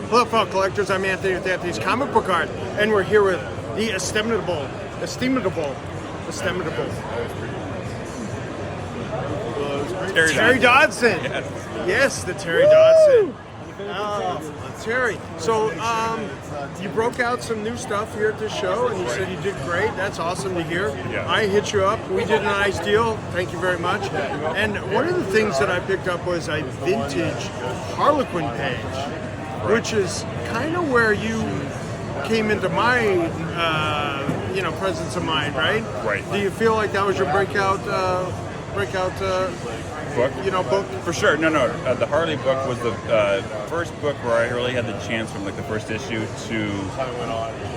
Hello, fellow collectors. I'm Anthony with Anthony's Comic Book Art, and we're here with the estimable Terry Dodson. Yes, the Terry Dodson. Terry, so you broke out some new stuff here at the show, and you said you did great. That's awesome to hear. Yeah. I hit you up. We did a nice deal. Thank you very much. And one of the things that I picked up was a vintage Harlequin page, which is kind of where you came into my, presence of mind, right? Right. Do you feel like that was your breakout Book? book? For sure. No. The Harley book was the first book where I really had the chance from like the first issue to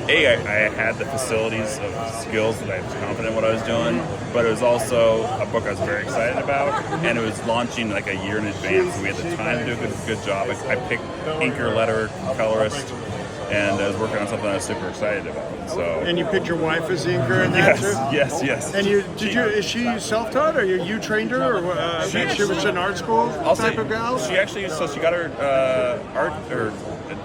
I had the facilities of skills that I was confident in what I was doing, but it was also a book I was very excited about, and it was launching like a year in advance, so we had the time to do a good job. I picked inker, letter, colorist, and I was working on something I was super excited about. So. And you picked your wife as the inker in that too? Yes. And is she self-taught, or you trained her, or she was in art school type of gal? She got her art or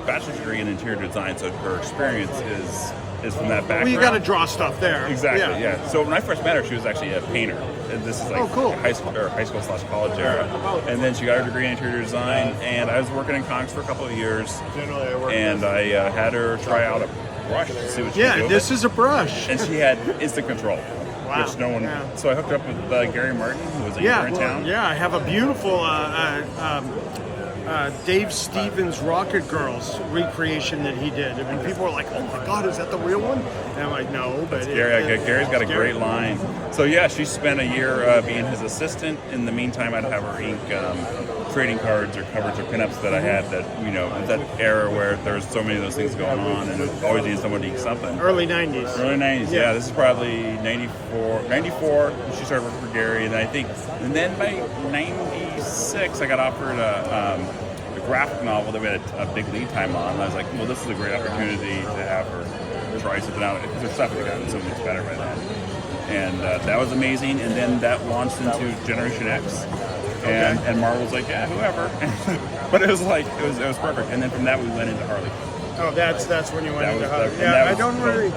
bachelor's degree in interior design, so her experience is from that background. Well, you got to draw stuff there. Exactly. Yeah. So when I first met her, she was actually a painter. And this is like cool. high school/college era. And then she got her degree in interior design, and I was working in comics for a couple of years. And I had her try out a brush to see what she could do. Yeah, this is a brush. And she had instant control. Wow. Which no one. Yeah. So I hooked up with Gary Martin, who was here in town. Yeah, I have a beautiful Dave Stevens Rocket Girls recreation that he did. I mean, people were like, "Oh my God, is that the real one?" And I'm like, "No, but Gary's got a great line." So yeah, she spent a year being his assistant. In the meantime, I'd have her ink trading cards or covers or pinups that I had. That that era where there's so many of those things going on, and it always needed someone to ink something. Early '90s. Early '90s. Yeah, this is probably '94. She started working for Gary, and then by '96, I got offered a graphic novel that we had a big lead time on. And I was like, well, this is a great opportunity to have her try something out, because her stuff had gotten so much better by then. And that was amazing. And then that launched into Generation X. And Marvel was like, yeah, whoever. But it was perfect. And then from that we went into Harley. Oh, that's when you went into Harley. Yeah, I don't really.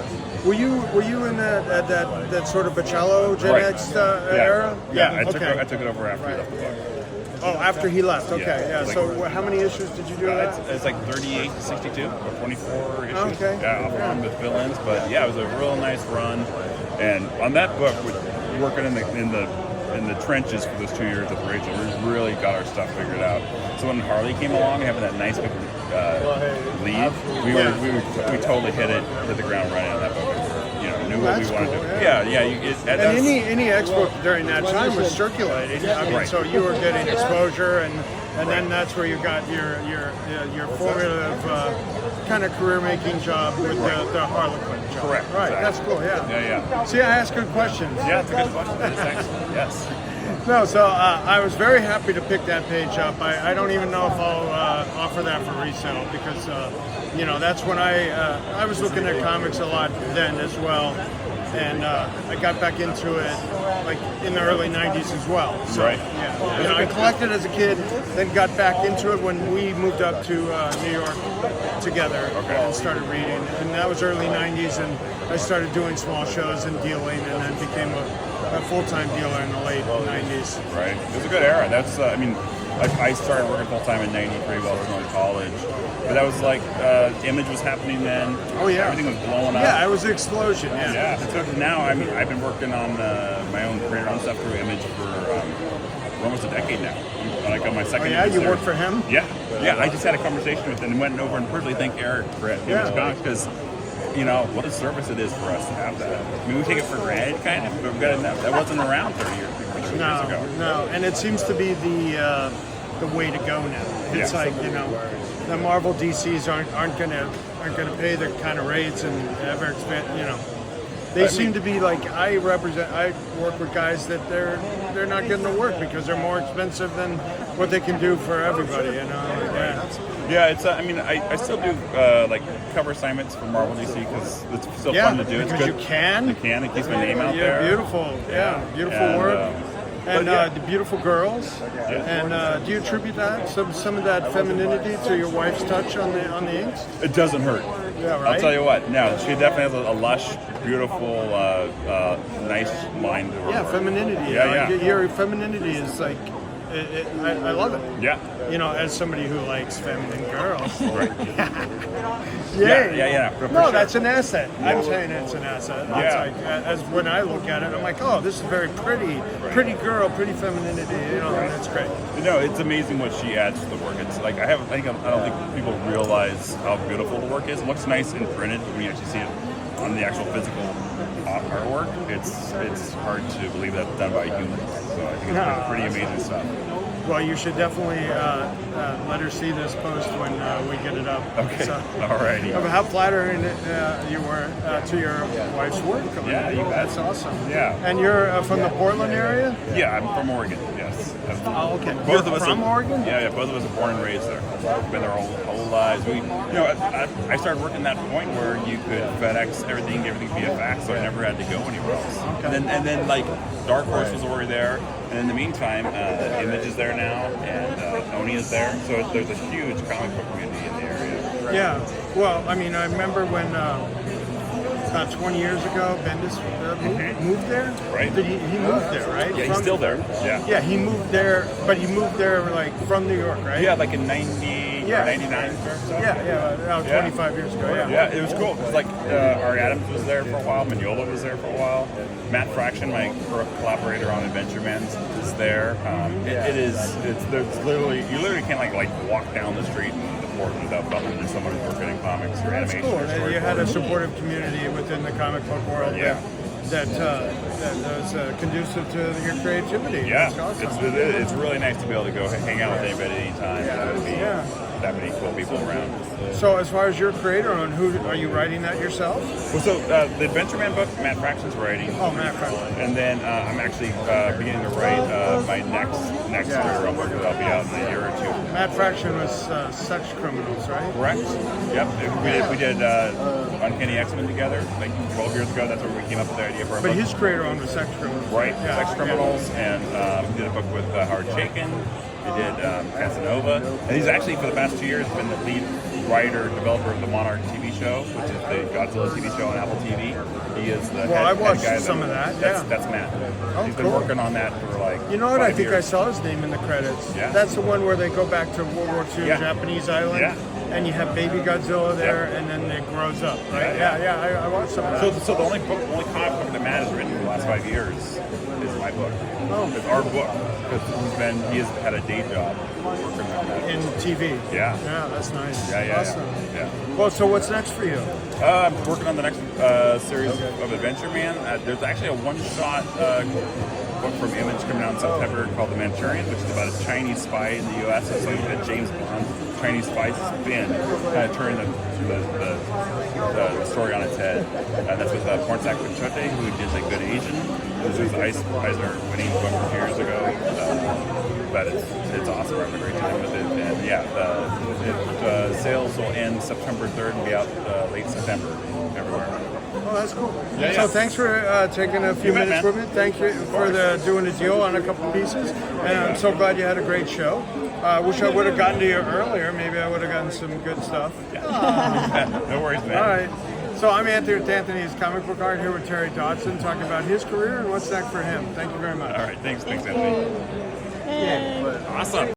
Were you in that sort of Baccello Gen X era? Yeah, I took it over after he left the book. Oh, after he left. Okay, yeah. So how many issues did you do that? It's like 38 to 62 or 24 issues. Okay. Yeah, with fill-ins, but yeah, it was a real nice run. And on that book, working in the trenches for those 2 years with Rachel, we really got our stuff figured out. So when Harley came along, having that nice big lead, we totally hit the ground running on that book. Knew what we wanted to do. And any X book during that time was circulating. I mean, so you were getting exposure, and then that's where you got your formative kind of career-making job with the Harlequin job. Correct. Right. Exactly. That's cool. Yeah. See, I ask good questions. Yeah, it's a good question. Thanks. Yes. No, so I was very happy to pick that page up. I don't even know if I'll offer that for resale, because that's when I was looking at comics a lot then as well, and I got back into it like in the early '90s as well. So, right. Yeah. I collected as a kid, then got back into it when we moved up to New York together and started reading. And that was early '90s, and I started doing small shows and dealing, and then became a full-time dealer in the late '90s. Right. It was a good era. That's I started working full-time in '93 while I was going to college. But that was like, Image was happening then. Oh, yeah. Everything was blowing up. Yeah, it was an explosion, Yeah. So now, I've been working on my own creator own stuff through Image for almost a decade now. I got my second. Oh, yeah? You work for him? Yeah. I just had a conversation with him and went over and personally thanked Eric for Image Comics, because what a service it is for us to have that. I mean, we take it for granted, kind of, but we've got enough. That wasn't around 30 years ago. No, and it seems to be the way to go now. It's like, the Marvel DCs aren't gonna pay the kind of rates and ever expand. They seem to be like, I work with guys that they're not getting the work because they're more expensive than what they can do for everybody. Yeah, it's. I still do like cover assignments for Marvel DC because it's still fun to do. It's because good. you can. It keeps my name out there. Beautiful. Yeah, beautiful work. And yeah. the beautiful girls. And do you attribute that some of that femininity to your wife's touch on the inks? It doesn't hurt. Yeah, right. I'll tell you what. No, she definitely has a lush, beautiful, nice mind to her. Yeah, femininity. Yeah. Your femininity is like, I love it. Yeah. You know, as somebody who likes feminine girls. Right. Yeah. For No, sure. that's an asset. I'm saying it's an asset. It's Yeah. like, as when I look at it, I'm like, oh, this is very pretty girl, pretty femininity. You know, and it's great. No, it's amazing what she adds to the work. It's like I don't think people realize how beautiful the work is. It looks nice and printed, but when you actually see it on the actual physical artwork, it's hard to believe that's done by humans. So I think it's pretty amazing stuff. Well, you should definitely let her see this post when we get it up. Okay. So, Alrighty. how flattering you were to your wife's work. Yeah, you bet. That's awesome. Yeah. And you're from the Portland area? Yeah, I'm from Oregon. Yes. Oh, okay. Both You're of us from Oregon? Yeah, both of us are born and raised there. We've been there our whole lives. I started working at that point where you could FedEx everything via fax, so I never had to go anywhere else. Okay. And then like Dark Horse was already there, and in the meantime, Image is there now, and Oni is there. So there's a huge comic book community in the area. Yeah. Well, I mean, I remember when about 20 years ago, Bendis moved there. Right. He moved there, right? Yeah, he's still there. Yeah. Yeah, he moved there, but he moved there like from New York, right? Yeah, like in 90, Yeah. 99 or so. Yeah, 25 years ago, yeah. Yeah, it was cool. It was like Art Adams was there for a while, Mignola was there for a while. Matt Fraction, my collaborator on Adventure Men, is there. There's literally, you literally can't like walk down the street in the Portland without bumping into someone who's working in comics or That's animation cool. or And you had a storyboard. supportive community within the comic book world Yeah. that was conducive to your creativity. Yeah, That's awesome. it's really nice to be able to go hang out with anybody anytime. Yeah. That many cool people around. So as far as your creator on, who are you writing that yourself? Well, so the Adventure Man book, Matt Fraction's writing. Oh, Matt Fraction. And then I'm actually beginning to write my next story run book that'll be out in a year or two. Matt Fraction was Sex Criminals, right? Correct. Yep. We did Uncanny X-Men together like 12 years ago. That's where we came up with the idea for our But book. his creator on was Sex Criminals. Right, Yeah. Sex Criminals, and we did a book with Howard Chaykin. We did Casanova, and he's actually for the past 2 years been the lead writer, developer of the Monarch TV show, which is the Godzilla TV show on Apple TV. He is the Well, I head watched guy. some of that, That's Matt. Oh, He's cool. been working on that for like You know what? I 5 think I years. saw his name in the credits. Yeah. That's the one where they go back to World War II, Yeah. Japanese island, Yeah. and you have baby Godzilla there, Yeah. and then it grows up, right? Yeah. I watched some of that. So the only comic book that Matt has written for the last 5 years is my book. Oh. It's our book because he has had a day job working on that. In TV. Yeah. Yeah, that's nice. Yeah. Awesome. Yeah. Well, so what's next for you? I'm working on the next series of Adventure Man. There's actually a one-shot book from Image coming out in September called The Manchurian, which is about a Chinese spy in the U.S. It's like a James Bond Chinese spy spin, kind of turning the story on its head. And that's with Pornsak Pinchote, who did The Good Asian. This was the Eisner-winning book a few years ago. But it's awesome. We're having a great time with it. And yeah, sales will end September 3rd and be out late September everywhere. Oh, that's cool. Yeah, So yeah. thanks for taking a few You bet, minutes man. with me. Thank you for doing a deal on a couple pieces. And I'm so glad you had a great show. Wish I would have gotten to you earlier. Maybe I would have gotten some good stuff. No worries, man. All right. So I'm Anthony with Anthony's Comic Book Art here with Terry Dodson talking about his career and what's next for him. Thank you very much. All right. Thanks, Anthony. Yeah. Awesome.